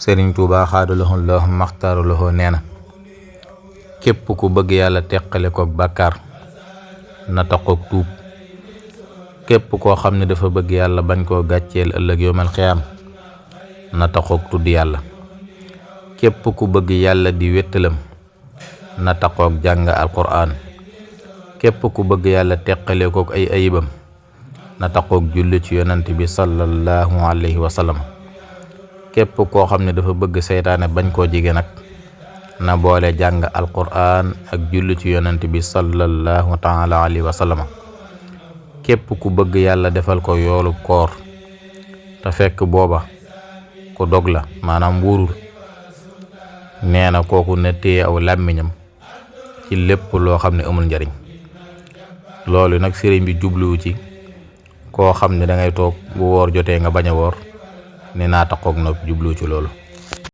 Sëriñ Tuubaa xaadalahu llaahu maxtaaru lahu nee na képp ku bëgg yàlla teqale kook bàkkaar na taxook tuub. képp koo xam ne dafa bëgg yàlla bañ koo gàcceel ëllëg yawmal xiyaam na taxook tudd yàlla. képp ku bëgg yàlla di wéttalam na taxook jàng alquraan. képp ku bëgg yàlla teqale kook ay ayibam na taxook julli ci yonant bi sallallahu alayhi wa sallam. képp koo xam ne dafa bëgg seytaane bañ koo jige nag na boole jàng alquraan ak julli ci yonant bi sallallahu taala alayhi wa sallam. képp ku bëgg yàlla defal ko yoolu koor te fekk booba ku dog la maanaam wóorul, nee na kooku na téye aw làmmiñam ci lépp loo xam ne amul njariñ. loolu nag sëriñ bi jubluwu ci koo xam ne dangay toog bu woor jotee nga bañ a woor ne naa taxoog nag jubluwu ci loolu.